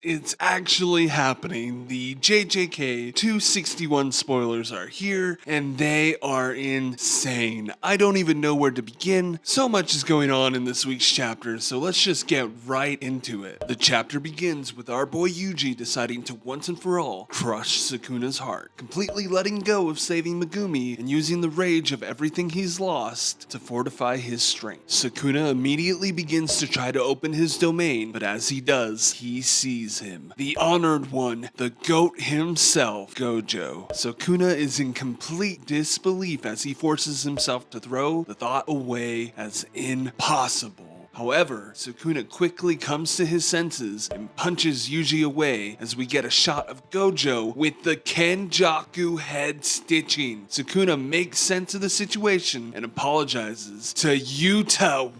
It's actually happening. The JJK 261 spoilers are here, and they are insane. I don't even know where to begin. So much is going on in this week's chapter, so let's just get right into it. The chapter begins with our boy Yuji deciding to once and for all crush Sukuna's heart, completely letting go of saving Megumi and using the rage of everything he's lost to fortify his strength. Sukuna immediately begins to try to open his domain, but as he does, he sees him. The honored one, the goat himself, Gojo. Sukuna is in complete disbelief as he forces himself to throw the thought away as impossible. However, Sukuna quickly comes to his senses and punches Yuji away as we get a shot of Gojo with the Kenjaku head stitching. Sukuna makes sense of the situation and apologizes to Yuta,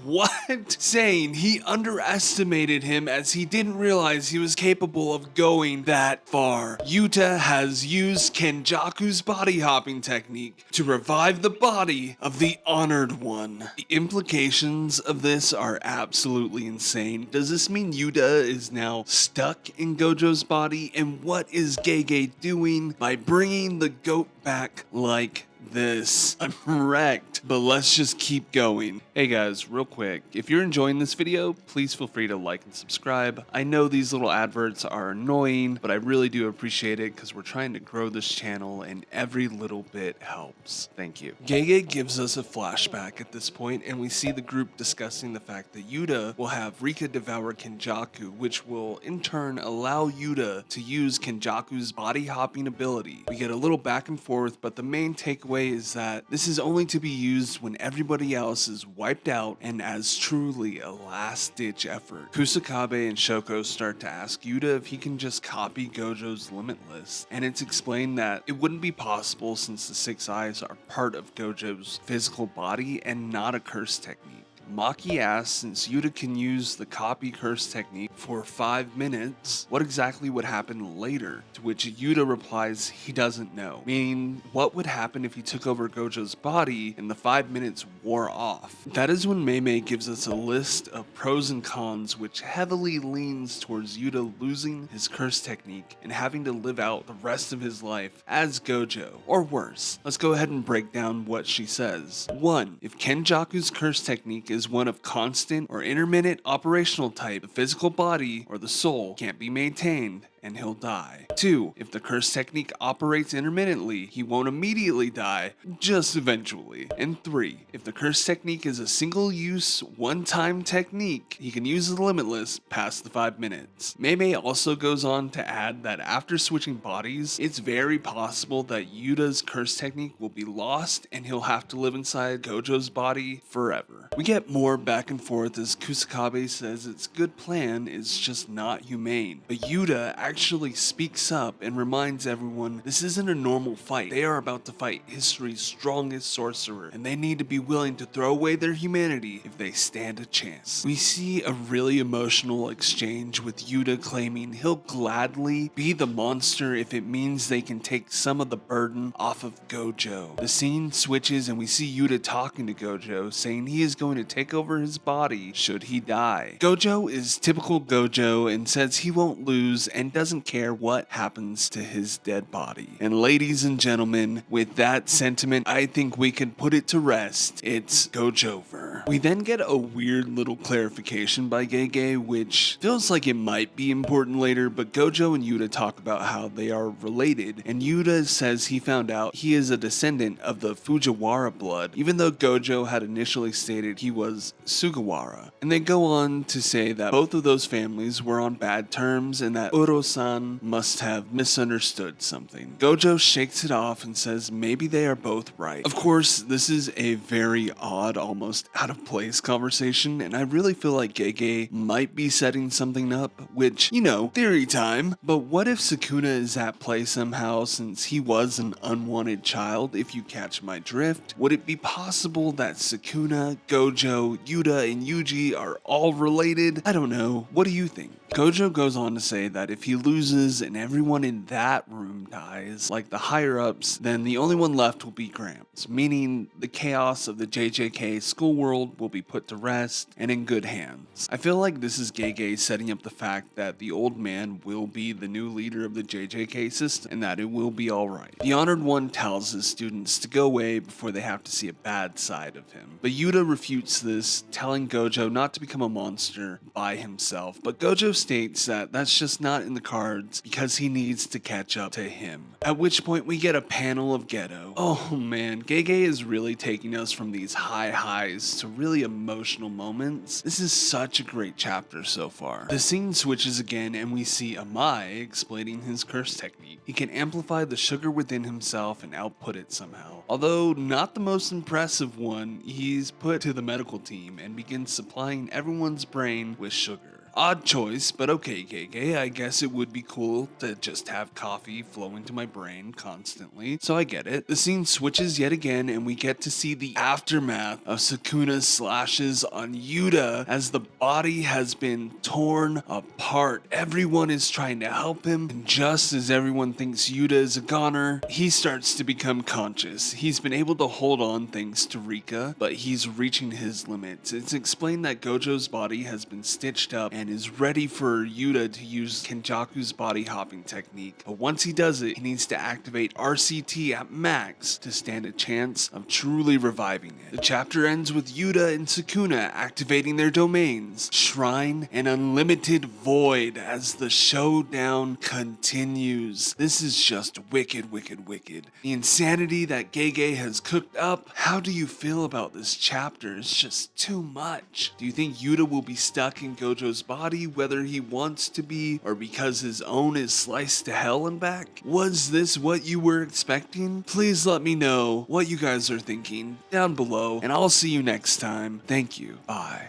saying he underestimated him as he didn't realize he was capable of going that far. Yuta has used Kenjaku's body hopping technique to revive the body of the honored one. The implications of this are absolutely insane. Does this mean Yuta is now stuck in Gojo's body? And what is Gege doing by bringing the goat back like this? I'm wrecked, but let's just keep going. Hey guys, real quick, if you're enjoying this video, please feel free to like and subscribe. I know these little adverts are annoying, but I really do appreciate it because we're trying to grow this channel and every little bit helps. Thank you. Gege gives us a flashback at this point, and we see the group discussing the fact that Yuta will have Rika devour Kenjaku, which will in turn allow Yuta to use Kenjaku's body hopping ability. We get a little back and forth, but the main takeaway is that this is only to be used when everybody else is wiped out and as truly a last-ditch effort. Kusakabe and Shoko start to ask Yuta if he can just copy Gojo's Limitless, and it's explained that it wouldn't be possible since the 6 eyes are part of Gojo's physical body and not a curse technique. Maki asks, since Yuta can use the copy curse technique for 5 minutes, what exactly would happen later? To which Yuta replies he doesn't know, meaning what would happen if he took over Gojo's body and the 5 minutes wore off. That is when Mei gives us a list of pros and cons which heavily leans towards Yuta losing his curse technique and having to live out the rest of his life as Gojo, or worse. Let's go ahead and break down what she says. 1. If Kenjaku's curse technique is one of constant or intermittent operational type, the physical body or the soul can't be maintained and he'll die. 2. If the curse technique operates intermittently, he won't immediately die, just eventually. And 3. If the curse technique is a single-use, one-time technique, he can use the Limitless past the 5 minutes. Mei also goes on to add that after switching bodies, it's very possible that Yuta's curse technique will be lost and he'll have to live inside Gojo's body forever. We get more back and forth as Kusakabe says its good plan is just not humane, but Yuta actually speaks up and reminds everyone this isn't a normal fight. They are about to fight history's strongest sorcerer, and they need to be willing to throw away their humanity if they stand a chance. We see a really emotional exchange with Yuta claiming he'll gladly be the monster if it means they can take some of the burden off of Gojo. The scene switches and we see Yuta talking to Gojo, saying he is going to take over his body should he die. Gojo is typical Gojo and says he won't lose and doesn't care what happens to his dead body. And ladies and gentlemen, with that sentiment, I think we can put it to rest. It's GO-JOVER. We then get a weird little clarification by Gege, which feels like it might be important later, but Gojo and Yuta talk about how they are related, and Yuta says he found out he is a descendant of the Fujiwara blood, even though Gojo had initially stated he was Sugawara. And they go on to say that both of those families were on bad terms and that Uro-san must have misunderstood something. Gojo shakes it off and says maybe they are both right. Of course, this is a very odd, almost out of place conversation, and I really feel like Gege might be setting something up, which, you know, theory time. But what if Sukuna is at play somehow since he was an unwanted child, if you catch my drift? Would it be possible that Sukuna, Gojo, Yuta, and Yuji are all related? I don't know. What do you think? Gojo goes on to say that if he loses and everyone in that room dies, like the higher-ups, then the only one left will be Gramps, meaning the chaos of the JJK school world will be put to rest and in good hands. I feel like this is Gege setting up the fact that the old man will be the new leader of the JJK system and that it will be alright. The Honored One tells his students to go away before they have to see a bad side of him, but Yuta refutes this, telling Gojo not to become a monster by himself, but Gojo states that that's just not in the cards because he needs to catch up to him. At which point we get a panel of Geto. Oh man, Gege is really taking us from these high highs to really emotional moments. This is such a great chapter so far. The scene switches again and we see Amai explaining his curse technique. He can amplify the sugar within himself and output it somehow. Although not the most impressive one, he's put to the medical team and begins supplying everyone's brain with sugar. Odd choice, but okay, Gege, I guess it would be cool to just have coffee flowing to my brain constantly, so I get it. The scene switches yet again and we get to see the aftermath of Sukuna's slashes on Yuta as the body has been torn apart. Everyone is trying to help him, and just as everyone thinks Yuta is a goner, he starts to become conscious. He's been able to hold on thanks to Rika, but he's reaching his limits. It's explained that Gojo's body has been stitched up and is ready for Yuta to use Kenjaku's body hopping technique, but once he does it, he needs to activate RCT at max to stand a chance of truly reviving it. The chapter ends with Yuta and Sukuna activating their domains, Shrine and Unlimited Void, as the showdown continues. This is just wicked, wicked, wicked. The insanity that Gege has cooked up. How do you feel about this chapter? It's just too much. Do you think Yuta will be stuck in Gojo's body, whether he wants to be or because his own is sliced to hell and back? Was this what you were expecting? Please let me know what you guys are thinking down below, and I'll see you next time. Thank you. Bye.